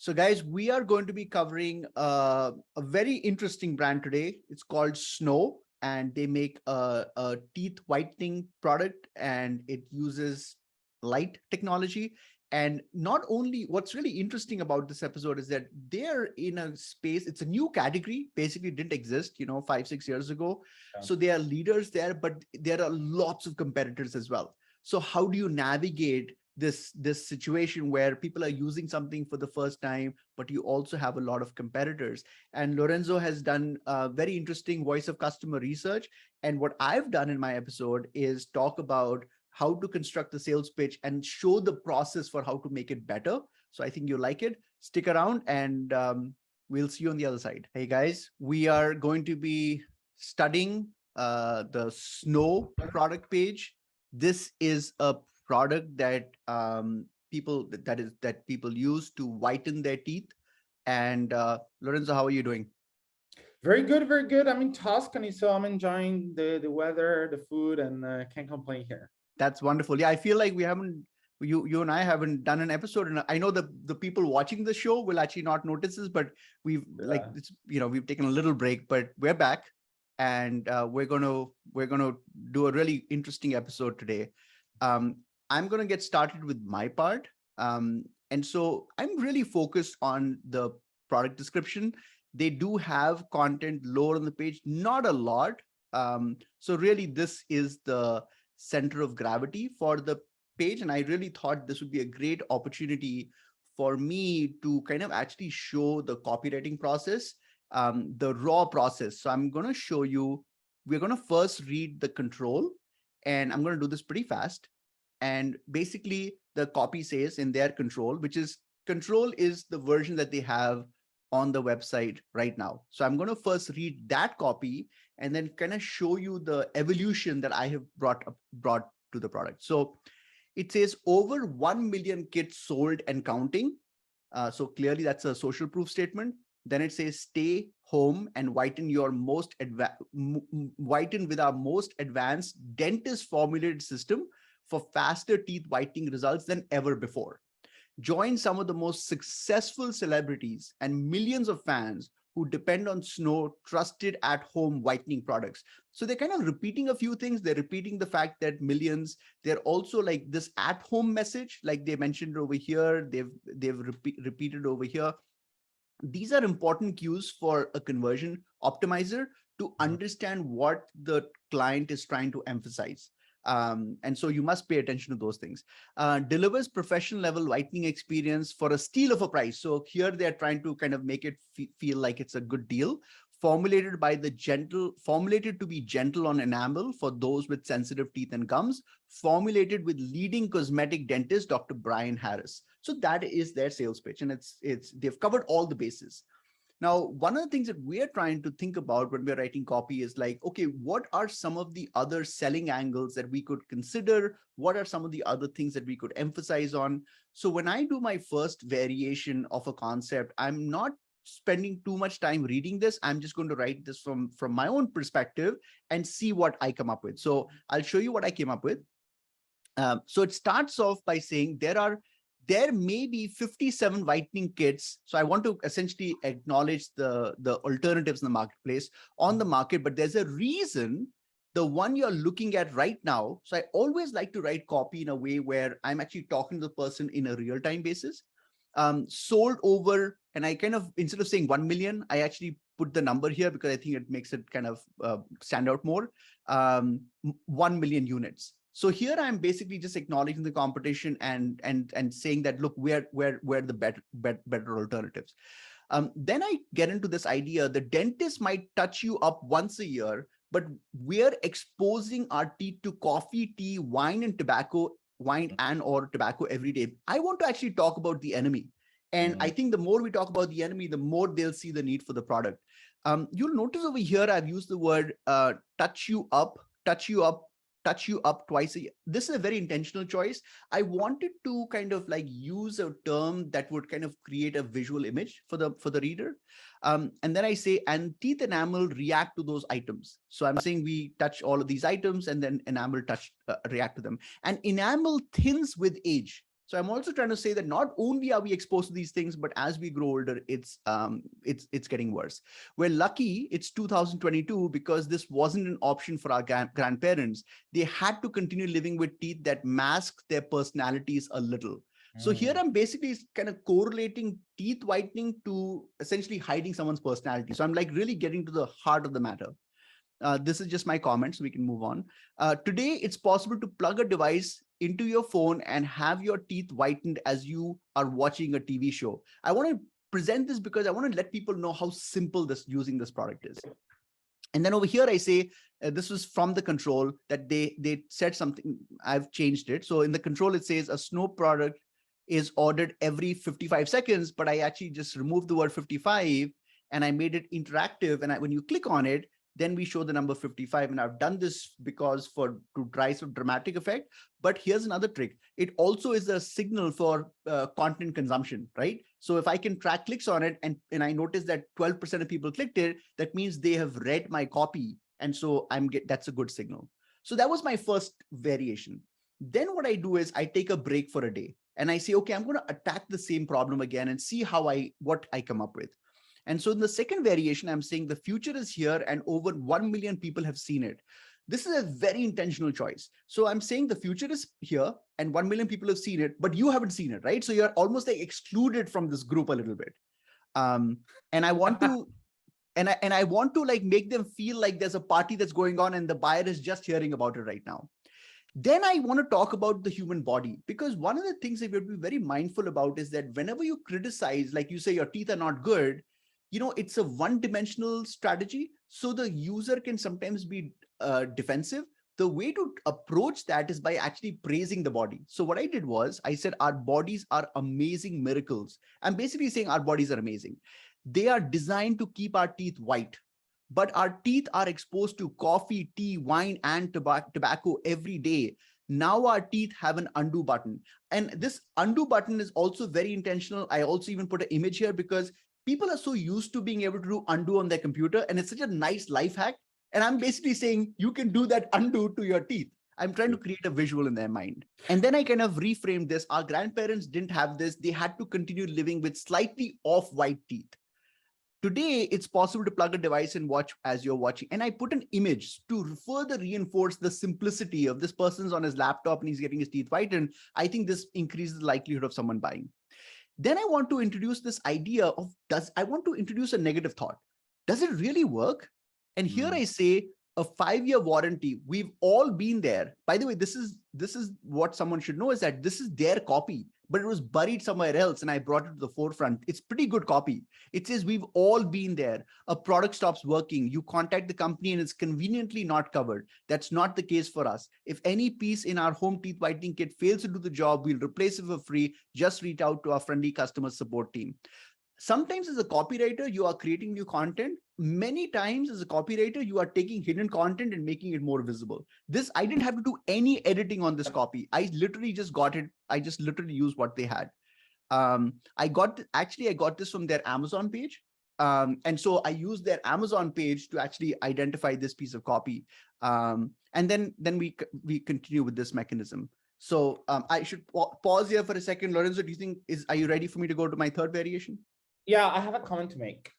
So guys, we are going to be covering a very interesting brand today. It's called Snow, and they make a teeth whitening product, and it uses light technology. And not only, what's really interesting about this episode is that they're in a space, it's a new category, basically didn't exist, 5, 6 years ago. Yeah. So they are leaders there, but there are lots of competitors as well. So how do you navigate this situation where people are using something for the first time, but you also have a lot of competitors? And Lorenzo has done very interesting voice of customer research. And what I've done in my episode is talk about how to construct the sales pitch and show the process for how to make it better. So I think you'll like it. Stick around, and we'll see you on the other side. Hey guys, we are going to be studying the Snow product page. This is a product that people use to whiten their teeth. And Lorenzo, how are you doing? Very good, very good. I'm in Tuscany, so I'm enjoying the weather, the food, and can't complain here. That's wonderful. Yeah, I feel like we haven't, you and I haven't done an episode, and I know the people watching the show will actually not notice this, but we've we've taken a little break, but we're back, and we're gonna do a really interesting episode today. I'm gonna get started with my part, and so I'm really focused on the product description. They do have content lower on the page, not a lot. So really, this is the center of gravity for the page. And I really thought this would be a great opportunity for me to kind of actually show the copywriting process, the raw process. So I'm going to show you, we're going to first read the control, and I'm going to do this pretty fast. And basically the copy says in their control, which is control is the version that they have on the website right now. So I'm going to first read that copy and then kind of show you the evolution that I have brought to the product. So it says over 1 million kits sold and counting. So clearly that's a social proof statement. Then it says stay home and whiten with our most advanced dentist formulated system for faster teeth whitening results than ever before. Join some of the most successful celebrities and millions of fans who depend on Snow trusted at-home whitening products. So they're kind of repeating a few things. They're repeating the fact that millions. They're also like this at-home message, like they mentioned over here. They've repeated over here. These are important cues for a conversion optimizer to understand what the client is trying to emphasize. And so you must pay attention to those things. Delivers professional level whitening experience for a steal of a price. So here they're trying to kind of make it feel like it's a good deal. Formulated to be gentle on enamel for those with sensitive teeth and gums. Formulated with leading cosmetic dentist, Dr. Brian Harris. So that is their sales pitch, and they've covered all the bases. Now, one of the things that we're trying to think about when we're writing copy is like, okay, what are some of the other selling angles that we could consider? What are some of the other things that we could emphasize on? So when I do my first variation of a concept, I'm not spending too much time reading this. I'm just going to write this from my own perspective and see what I come up with. So I'll show you what I came up with. So it starts off by saying there may be 57 whitening kits. So I want to essentially acknowledge the alternatives in the marketplace on the market, but there's a reason the one you're looking at right now. So I always like to write copy in a way where I'm actually talking to the person in a real-time basis. Sold over, and I kind of, instead of saying 1 million, I actually put the number here because I think it makes it kind of stand out more. 1 million units. So here I'm basically just acknowledging the competition and saying that, look, we're the better alternatives. Then I get into this idea: the dentist might touch you up once a year, but we're exposing our teeth to coffee, tea, wine and or tobacco every day. I want to actually talk about the enemy. And I think the more we talk about the enemy, the more they'll see the need for the product. You'll notice over here, I've used the word touch you up twice a year. This is a very intentional choice. I wanted to kind of like use a term that would kind of create a visual image for the reader. And then I say, and teeth enamel react to those items. So I'm saying we touch all of these items and then enamel react to them. And enamel thins with age. So I'm also trying to say that not only are we exposed to these things, but as we grow older, it's getting worse. We're lucky it's 2022 because this wasn't an option for our grandparents. They had to continue living with teeth that mask their personalities a little. So here I'm basically kind of correlating teeth whitening to essentially hiding someone's personality. So I'm like really getting to the heart of the matter. This is just my comment, so we can move on. Today, it's possible to plug a device into your phone and have your teeth whitened as you are watching a TV show. I want to present this because I want to let people know how simple using this product is. And then over here, I say, this was from the control that they said something, I've changed it. So in the control, it says a snow product is ordered every 55 seconds, but I actually just removed the word 55 and I made it interactive. And when you click on it, then we show the number 55. And I've done this because to drive some dramatic effect. But here's another trick. It also is a signal for content consumption, right? So if I can track clicks on it and I notice that 12% of people clicked it, that means they have read my copy. And so that's a good signal. So that was my first variation. Then what I do is I take a break for a day and I say, okay, I'm going to attack the same problem again and see what I come up with. And so in the second variation, I'm saying the future is here and over 1 million people have seen it. This is a very intentional choice. So I'm saying the future is here and 1 million people have seen it, but you haven't seen it, right? So you're almost like excluded from this group a little bit. And I want to, and I want to like make them feel like there's a party that's going on and the buyer is just hearing about it right now. Then I want to talk about the human body, because one of the things that we have to be very mindful about is that whenever you criticize, like you say, your teeth are not good, it's a one-dimensional strategy. So the user can sometimes be defensive. The way to approach that is by actually praising the body. So what I did was I said, our bodies are amazing miracles. I'm basically saying our bodies are amazing. They are designed to keep our teeth white. But our teeth are exposed to coffee, tea, wine, and tobacco every day. Now our teeth have an undo button. And this undo button is also very intentional. I also even put an image here because people are so used to being able to do undo on their computer. And it's such a nice life hack. And I'm basically saying you can do that undo to your teeth. I'm trying to create a visual in their mind. And then I kind of reframed this. Our grandparents didn't have this. They had to continue living with slightly off white teeth. Today, it's possible to plug a device and watch as you're watching. And I put an image to further reinforce the simplicity of this person's on his laptop and he's getting his teeth whitened. I think this increases the likelihood of someone buying. Then I want to introduce this idea of, I want to introduce a negative thought. Does it really work? And here I say a 5-year warranty. We've all been there. By the way, this is what someone should know is that this is their copy, but it was buried somewhere else and I brought it to the forefront. It's pretty good copy. It says we've all been there. A product stops working. You contact the company and it's conveniently not covered. That's not the case for us. If any piece in our home teeth whitening kit fails to do the job, we'll replace it for free. Just reach out to our friendly customer support team. Sometimes as a copywriter, you are creating new content. Many times as a copywriter, you are taking hidden content and making it more visible. I didn't have to do any editing on this copy. I literally just got it. I just literally used what they had. I got this from their Amazon page. And so I used their Amazon page to actually identify this piece of copy. And then we continue with this mechanism. So I should pause here for a second. Lorenzo, are you ready for me to go to my third variation? Yeah, I have a comment to make.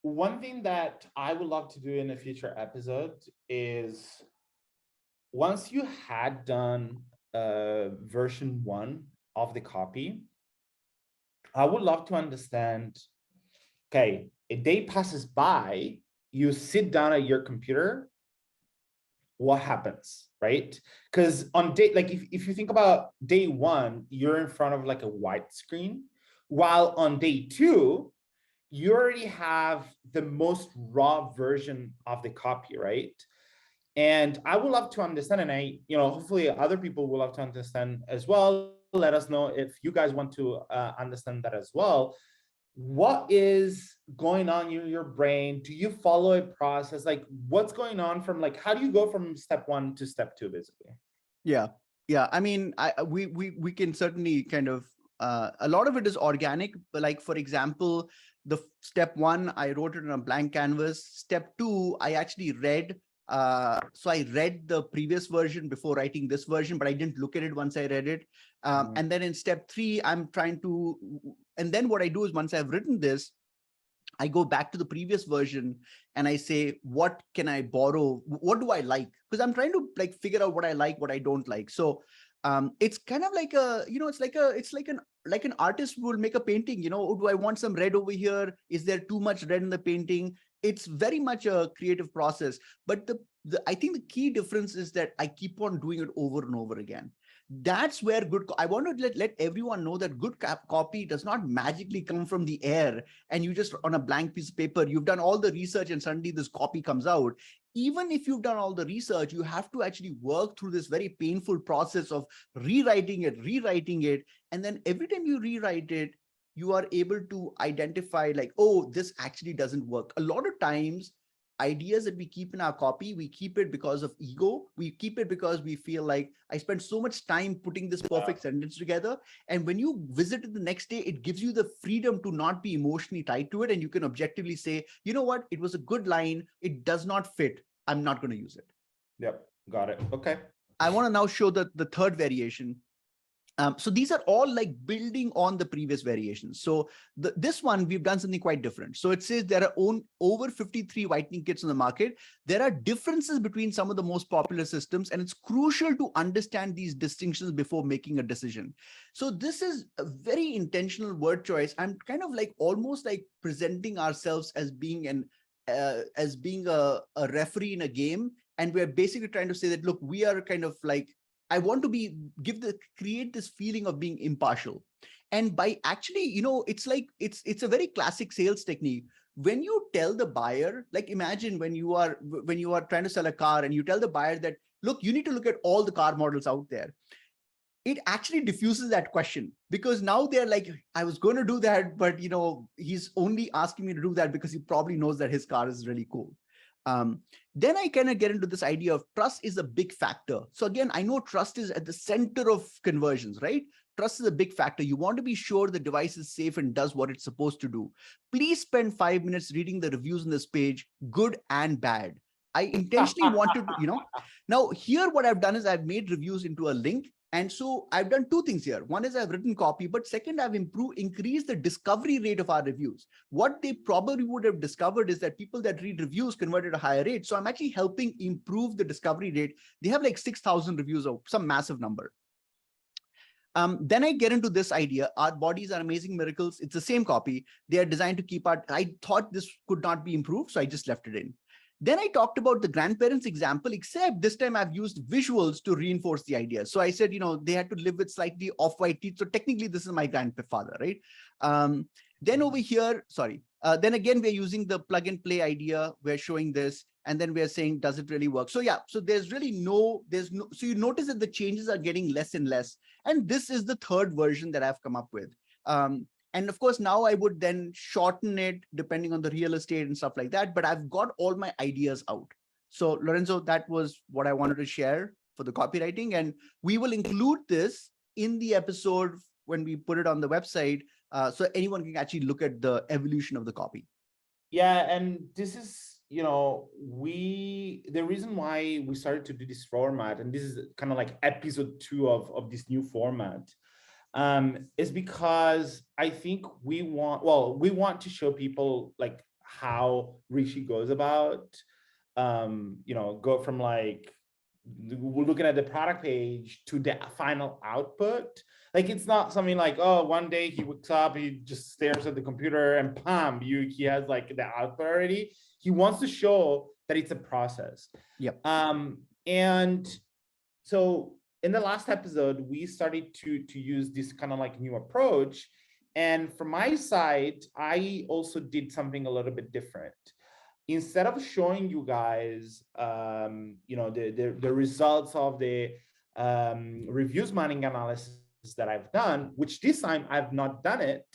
One thing that I would love to do in a future episode is once you had done version 1 of the copy, I would love to understand, okay, a day passes by, you sit down at your computer, what happens, right? Because on day, like if you think about day 1, you're in front of like a white screen, while on day 2, you already have the most raw version of the copy, right? And I would love to understand, and hopefully other people will love to understand as well. Let us know if you guys want to understand that as well. What is going on in your brain? Do you follow a process? Like what's going on from how do you go from step 1 to step 2, basically? Yeah. I mean, we can certainly kind of, a lot of it is organic, but like, for example, the step 1, I wrote it on a blank canvas. Step 2, I actually read. So I read the previous version before writing this version, but I didn't look at it once I read it. And then in step 3, I'm trying to, and then what I do is once I've written this, I go back to the previous version and I say, what can I borrow? What do I like? Because I'm trying to like figure out what I like, what I don't like. So it's kind of like a, like an artist will make a painting, do I want some red over here? Is there too much red in the painting? It's very much a creative process. But I think the key difference is that I keep on doing it over and over again. That's where I want to let everyone know that good copy does not magically come from the air and you just on a blank piece of paper, you've done all the research and suddenly this copy comes out. Even if you've done all the research, you have to actually work through this very painful process of rewriting it. And then every time you rewrite it, you are able to identify like, oh, this actually doesn't work. A lot of times, ideas that we keep in our copy, we keep it because of ego. We keep it because we feel like I spent so much time putting this perfect sentence together. And when you visit it the next day, it gives you the freedom to not be emotionally tied to it. And you can objectively say, you know what, it was a good line. It does not fit. I'm not going to use it. Yep. Got it. Okay. I want to now show the third variation. So these are all like building on the previous variations. So this one, we've done something quite different. So it says there are over 53 whitening kits on the market. There are differences between some of the most popular systems, and it's crucial to understand these distinctions before making a decision. So this is a very intentional word choice. I'm kind of like almost like presenting ourselves as being a referee in a game. And we're basically trying to say that, look, we are kind of like, I want to create this feeling of being impartial. And by actually, it's like, it's a very classic sales technique. When you tell the buyer, like imagine when you are trying to sell a car and you tell the buyer that, look, you need to look at all the car models out there. It actually diffuses that question, because now they're like, I was going to do that, but he's only asking me to do that because he probably knows that his car is really cool. Then I kind of get into this idea of trust is a big factor. So again, I know trust is at the center of conversions, right? Trust is a big factor. You want to be sure the device is safe and does what it's supposed to do. Please spend 5 minutes reading the reviews on this page, good and bad. I intentionally wanted to, now here what I've done is I've made reviews into a link. And so I've done two things here. One is I've written copy, but second, I've increased the discovery rate of our reviews. What they probably would have discovered is that people that read reviews convert at a higher rate. So I'm actually helping improve the discovery rate. They have like 6,000 reviews or some massive number. Then I get into this idea. Our bodies are amazing miracles. It's the same copy. They are designed to keep I thought this could not be improved, so I just left it in. Then I talked about the grandparents example, except this time I've used visuals to reinforce the idea. So I said, they had to live with slightly off-white teeth. So technically this is my grandfather, right? Then over here, then again, we're using the plug and play idea. We're showing this, and then we're saying, does it really work? So yeah, so there's no, so you notice that the changes are getting less and less. And this is the third version that I've come up with. And of course, now I would then shorten it depending on the real estate and stuff like that. But I've got all my ideas out. So Lorenzo, that was what I wanted to share for the copywriting. And we will include this in the episode when we put it on the website. So anyone can actually look at the evolution of the copy. Yeah. And this is, the reason why we started to do this format, and this is kind of like episode 2 of this new format, is because I think we want to show people like how Rishi goes about, go from like looking at the product page to the final output. Like it's not something like, oh, one day he wakes up, he just stares at the computer and bam, he has like the output already. He wants to show that it's a process. Yep. And so in the last episode, we started to use this kind of like new approach. And from my side, I also did something a little bit different. Instead of showing you guys, the results of the reviews mining analysis that I've done, which this time I've not done it.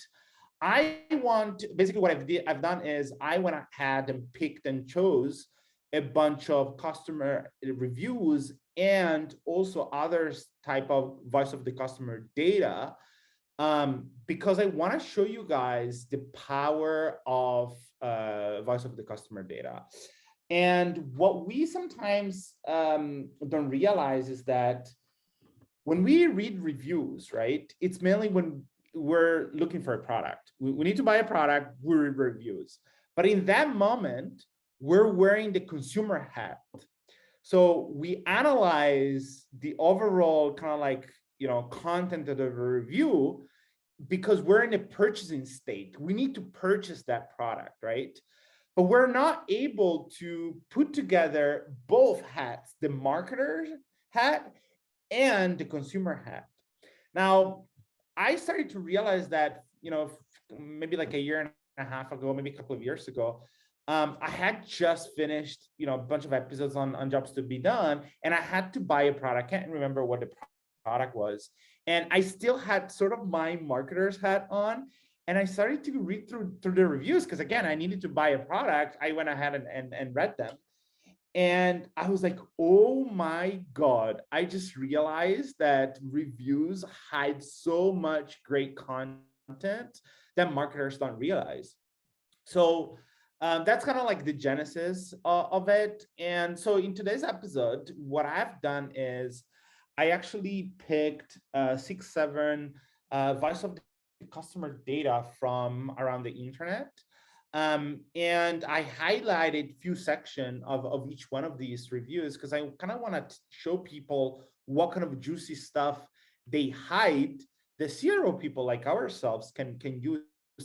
Basically what I've done is I went ahead and picked and chose a bunch of customer reviews and also other type of voice of the customer data, because I want to show you guys the power of voice of the customer data. And what we sometimes don't realize is that when we read reviews, right, it's mainly when we're looking for a product. We need to buy a product, we read reviews. But in that moment, we're wearing the consumer hat. So we analyze the overall kind of like, content of the review because we're in a purchasing state. We need to purchase that product, right? But we're not able to put together both hats, the marketer's hat and the consumer hat. Now, I started to realize that, maybe like a year and a half ago, maybe a couple of years ago, I had just finished, a bunch of episodes on jobs to be done, and I had to buy a product. I can't remember what the product was. And I still had sort of my marketer's hat on. And I started to read through the reviews because, again, I needed to buy a product. I went ahead and read them. And I was like, oh my God, I just realized that reviews hide so much great content that marketers don't realize. So that's kind of like the genesis of it. And so in today's episode, what I've done is I actually picked 6-7 voice of the customer data from around the internet. And I highlighted few section of each one of these reviews because I kind of want to show people what kind of juicy stuff they hide the CRO people like ourselves can use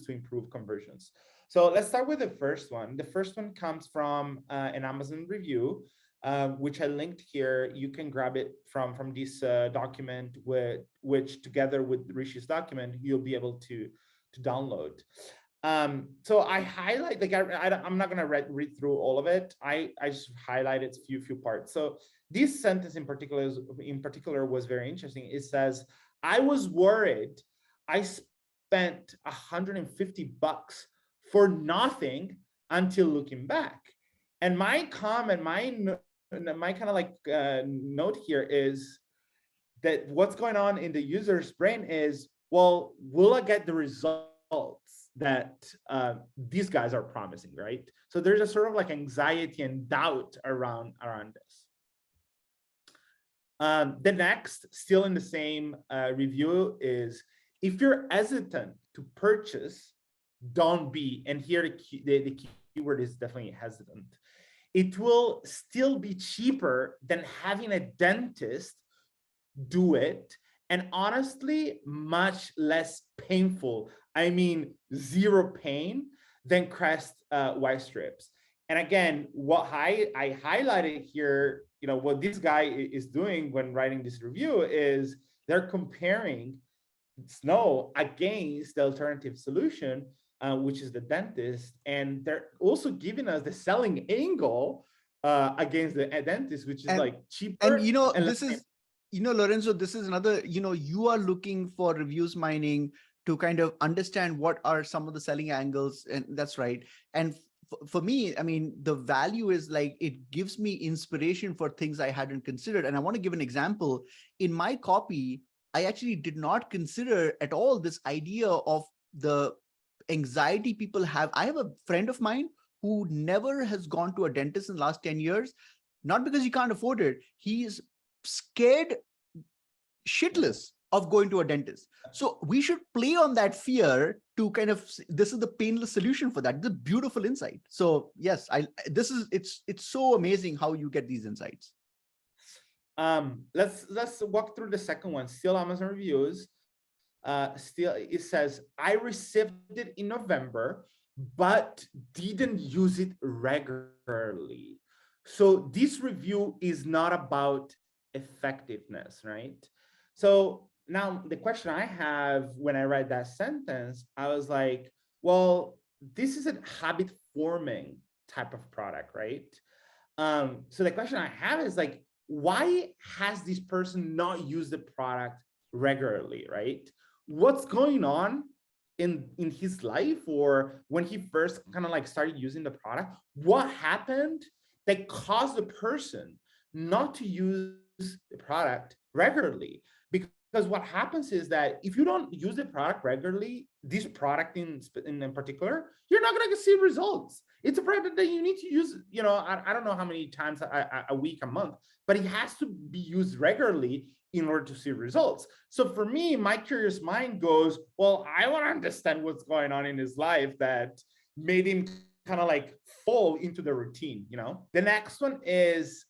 to improve conversions. So let's start with the first one. The first one comes from an Amazon review, which I linked here. You can grab it from this document, which together with Rishi's document, you'll be able to download. So I highlight, like I'm not gonna read through all of it. I just highlighted a few parts. So this sentence in particular was very interesting. It says, "I was worried. I spent $150 for nothing until looking back." And my comment, my kind of like note here is that what's going on in the user's brain is, well, will I get the results that these guys are promising, right? So there's a sort of like anxiety and doubt around this. The next, still in the same review, is if you're hesitant to purchase, don't be. And here the keyword is definitely hesitant. It will still be cheaper than having a dentist do it, and honestly, much less painful. I mean, zero pain than crest white strips. And again, what I highlighted here, what this guy is doing when writing this review is they're comparing Snow against the alternative solution, which is the dentist. And they're also giving us the selling angle against the dentist, which is like cheaper. And this is, Lorenzo, this is another, you are looking for reviews mining to kind of understand what are some of the selling angles. And that's right. And for me, I mean, the value is like, it gives me inspiration for things I hadn't considered. And I want to give an example. In my copy, I actually did not consider at all this idea of the anxiety people have. I have a friend of mine who never has gone to a dentist in the last 10 years, not because he can't afford it. He's scared shitless of going to a dentist. So we should play on that fear to kind of, this is the painless solution for that. The beautiful insight. So yes, it's so amazing how you get these insights. Let's walk through the second one. Still Amazon reviews. Still, it says, I received it in November, but didn't use it regularly. So this review is not about effectiveness, right? So now the question I have when I read that sentence, I was like, well, this is a habit forming type of product, right? So the question I have is like, why has this person not used the product regularly, right? What's going on in his life, or when he first kind of like started using the product? What happened that caused the person not to use the product regularly? Because what happens is that if you don't use the product regularly, this product in particular, you're not going to see results. It's a product that you need to use, I don't know how many times a week, a month, but it has to be used regularly. in order to see results. So for me, my curious mind goes, well, I want to understand what's going on in his life that made him kind of like fall into the routine, you know? The next one is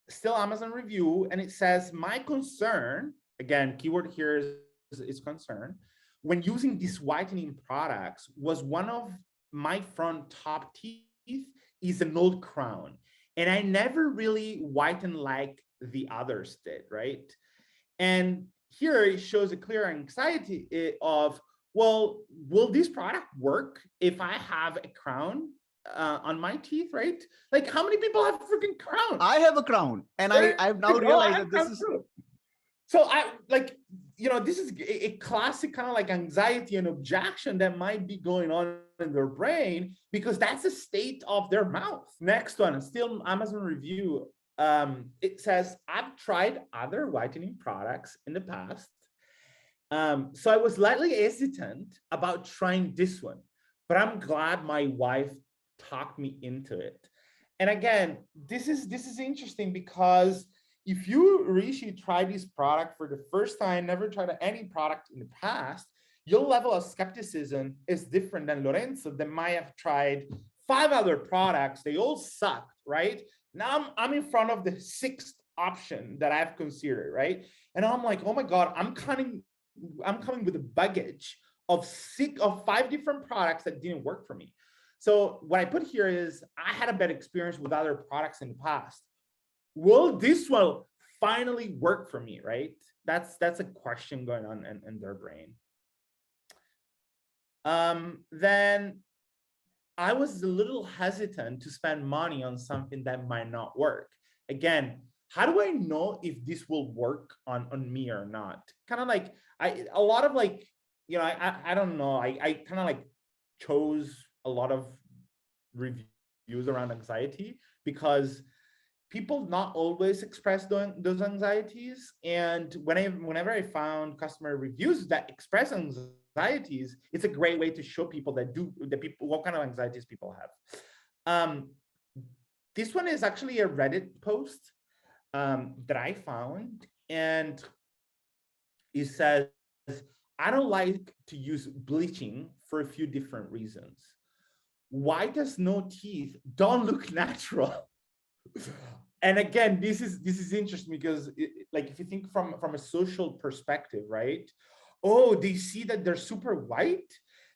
still Amazon review, and it says, my concern, again, keyword here is concern, when using these whitening products was one of my front top teeth is an old crown. And I never really whitened like the others did, right? And here it shows a clear anxiety of, well, will this product work if I have a crown on my teeth, right? Like, how many people have freaking crowns? I have a crown, and I've now realized that this is. So I like, you know, this is a classic kind of like anxiety and objection that might be going on in their brain because that's the state of their mouth. Next one, still Amazon review. It says, I've tried other whitening products in the past. So I was slightly hesitant about trying this one, but I'm glad my wife talked me into it. And again, this is interesting because if you, Rishi, try this product for the first time, never tried any product in the past, your level of skepticism is different than Lorenzo that might have tried 5 other products. They all sucked, right? Now I'm in front of the 6th option that I've considered, right? And I'm like, oh my God, I'm coming with a baggage of 5 different products that didn't work for me. So what I put here is I had a bad experience with other products in the past. Will this one finally work for me, right? That's a question going on in their brain. Then I was a little hesitant to spend money on something that might not work. Again, how do I know if this will work on me or not? Kind of like a lot of like, you know, I don't know. I kind of like chose a lot of reviews around anxiety because people not always express those anxieties. And whenever I found customer reviews that express anxieties, it's a great way to show people what kind of anxieties people have. This one is actually a Reddit post that I found, and it says, I don't like to use bleaching for a few different reasons. Why does no teeth don't look natural? And again, this is interesting because like if you think from a social perspective, right? Oh, they see that they're super white.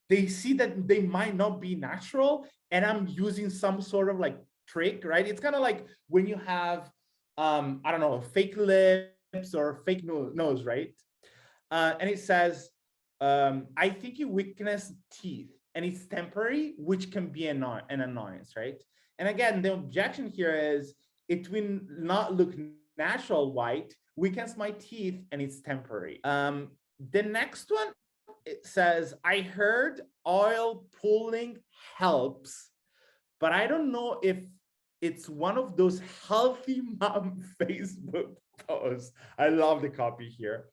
They see that they might not be natural, and I'm using some sort of like trick, right? It's kind of like when you have I don't know, fake lips or fake nose, right? And it says, I think you weakness teeth and it's temporary, which can be an annoyance, right? And again, the objection here is it will not look natural white, weakens my teeth, and it's temporary. The next one, it says, I heard oil pulling helps, but I don't know if it's one of those healthy mom Facebook posts. I love the copy here,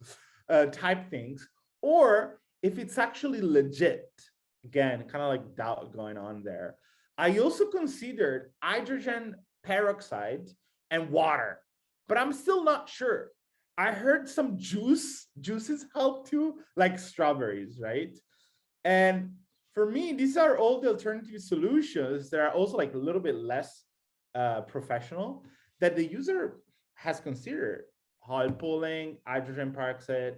type things, or if it's actually legit. Again, kind of like doubt going on there. I also considered hydrogen peroxide and water, but I'm still not sure. I heard some juices help too, like strawberries, right? And for me, these are all the alternative solutions that are also like a little bit less professional that the user has considered. Oil pulling, hydrogen peroxide,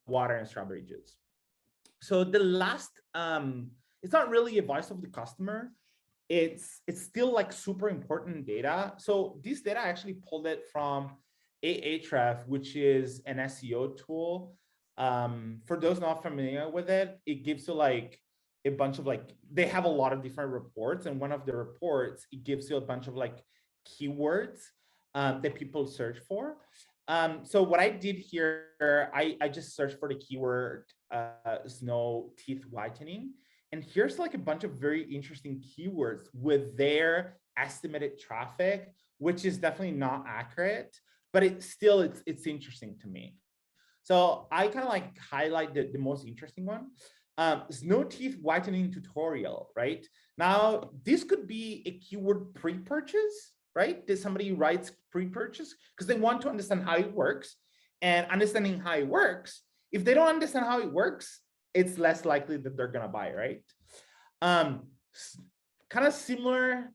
water, and strawberry juice. So the last, it's not really a voice of the customer. It's still like super important data. So this data I actually pulled it from Ahrefs, which is an SEO tool. For those not familiar with it, it gives you like a bunch of like, they have a lot of different reports, and one of the reports, it gives you a bunch of like keywords that people search for. So what I did here, I just searched for the keyword snow teeth whitening. And here's like a bunch of very interesting keywords with their estimated traffic, which is definitely not accurate, but it's interesting to me. So I kind of like highlight the most interesting one. Snow teeth whitening tutorial, right? Now, this could be a keyword pre-purchase, right? Did somebody writes pre-purchase? Because they want to understand how it works, and understanding how it works. If they don't understand how it works, it's less likely that they're gonna buy, right? Um, Kind of similar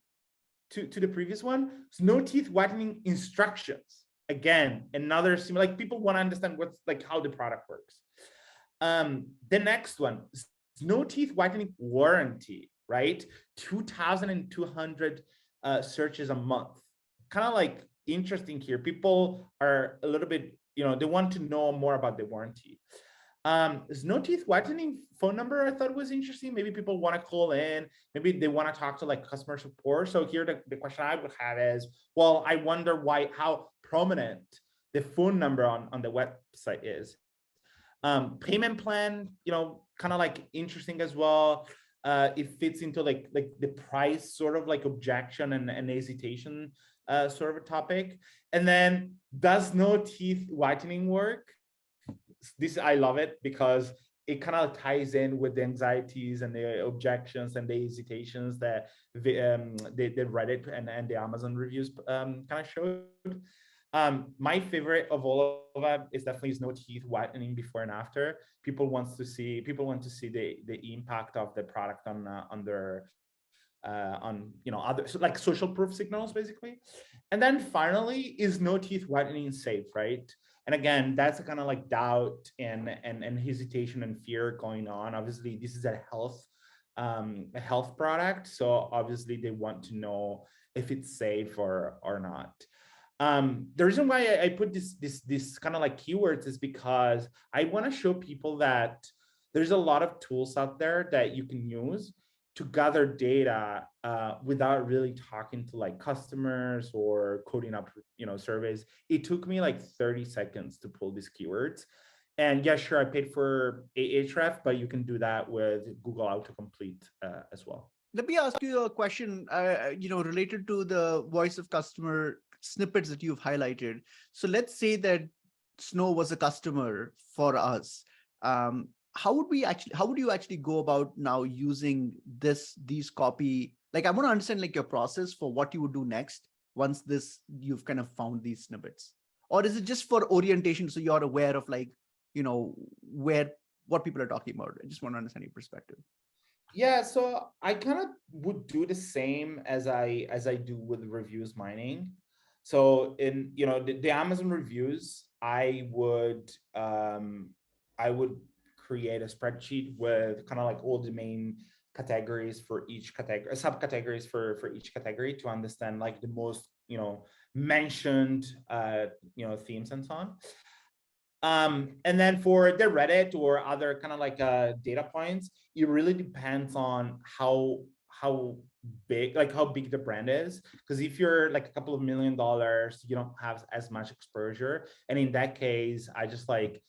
to the previous one, no teeth whitening instructions. Again, another similar, like people want to understand what's like how the product works. The next one, no teeth whitening warranty, right? 2,200 searches a month. Kind of like interesting here. People are a little bit, they want to know more about the warranty. There's no teeth whitening phone number. I thought was interesting. Maybe people want to call in. Maybe they want to talk to like customer support. So here the question I would have is, well, I wonder how prominent the phone number on the website is. Payment plan, kind of like interesting as well. It fits into like the price sort of like objection and hesitation sort of a topic. And then, does no teeth whitening work? This, I love it because it kind of ties in with the anxieties and the objections and the hesitations that the Reddit and the Amazon reviews kind of showed. My favorite of all of that is definitely no teeth whitening before and after. People want to see the impact of the product on their other, so like social proof signals basically. And then finally, is no teeth whitening safe, right? And again, that's a kind of like doubt and hesitation and fear going on. Obviously, this is a health product, so obviously they want to know if it's safe or not. The reason why I put this kind of like keywords is because I want to show people that there's a lot of tools out there that you can use to gather data without really talking to like customers or coding up, surveys. It took me like 30 seconds to pull these keywords. And yeah, sure, I paid for Ahrefs, but you can do that with Google Autocomplete as well. Let me ask you a question, related to the voice of customer snippets that you've highlighted. So let's say that Snow was a customer for us. How would you actually go about now using these copy? Like, I want to understand like your process for what you would do next once you've kind of found these snippets, or is it just for orientation so you're aware of like, what people are talking about? I just want to understand your perspective. Yeah, so I kind of would do the same as I do with reviews mining. So in the Amazon reviews, I would create a spreadsheet with kind of like all the main categories for each category, subcategories for each category, to understand like the most mentioned themes and so on. And then for the Reddit or other kind of like data points, it really depends on how big the brand is. Because if you're like a couple of $1 million, you don't have as much exposure. And in that case, I just like,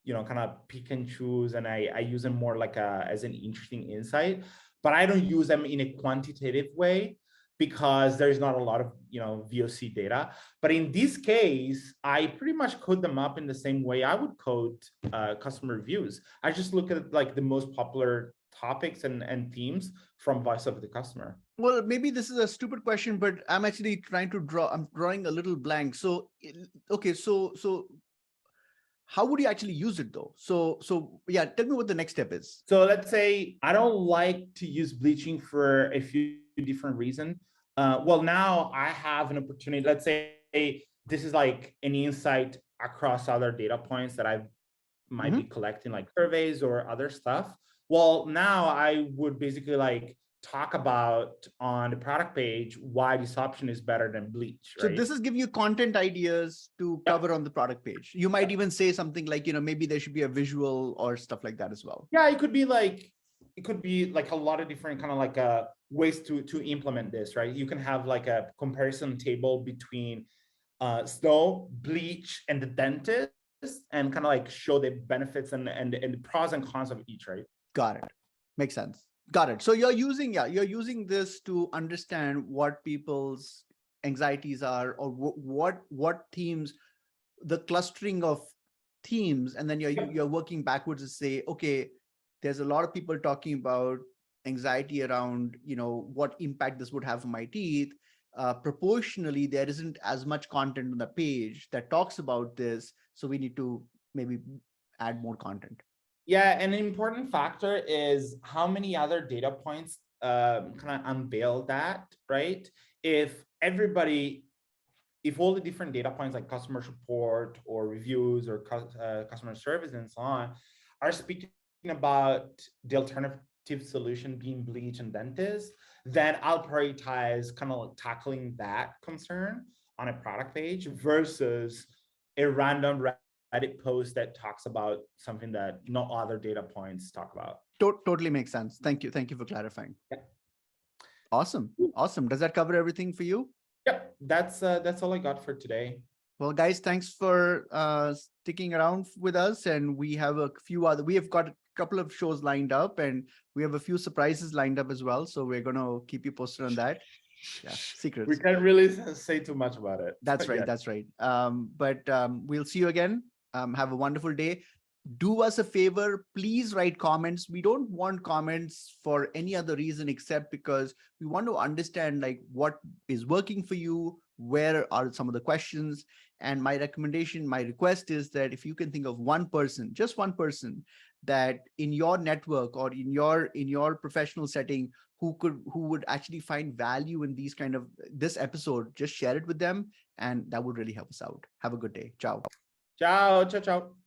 kind of pick and choose, and I use them more like as an interesting insight, but I don't use them in a quantitative way because there's not a lot of VOC data. But in this case, I pretty much code them up in the same way I would code customer reviews. I just look at like the most popular topics and themes from voice of the customer. Well, maybe this is a stupid question, but I'm actually I'm drawing a little blank. So, okay, so how would you actually use it though? So yeah, tell me what the next step is. So let's say I don't like to use bleaching for a few different reasons. Well, now I have an opportunity. Let's say this is like an insight across other data points that I might be collecting, like surveys or other stuff. Well, now I would basically like talk about on the product page why this option is better than bleach. Right? So this is giving you content ideas to cover on the product page. You might even say something like, maybe there should be a visual or stuff like that as well. Yeah, it could be like a lot of different kind of like ways to implement this, right? You can have like a comparison table between Snow, bleach, and the dentist, and kind of like show the benefits and the pros and cons of each, right? Got it. Makes sense. Got it. So you're using this to understand what people's anxieties are, or what themes, the clustering of themes, and then you're working backwards to say, okay, there's a lot of people talking about anxiety around, what impact this would have on my teeth. proportionally there isn't as much content on the page that talks about this. So we need to maybe add more content. Yeah, and an important factor is how many other data points kind of unveil that, right? If everybody, if all the different data points like customer support or reviews or customer service and so on are speaking about the alternative solution being bleach and dentist, then I'll prioritize kind of tackling that concern on a product page versus a random Reddit post that talks about something that no other data points talk about. Totally makes sense. Thank you. Thank you for clarifying. Yeah. Awesome. Awesome. Does that cover everything for you? Yep, that's all I got for today. Well, guys, thanks for sticking around with us. And we have we have got a couple of shows lined up, and we have a few surprises lined up as well. So we're going to keep you posted on that. Yeah, secrets. We can't really say too much about it. That's right. Yeah. That's right. But we'll see you again. Have a wonderful day. Do us a favor, please write comments. We don't want comments for any other reason except because we want to understand like what is working for you, where are some of the questions. And my recommendation, my request is that if you can think of one person, just one person that in your network or in your professional setting who would actually find value in these kind of this episode, just share it with them, and that would really help us out. Have a good day. Ciao. Ciao, ciao, ciao.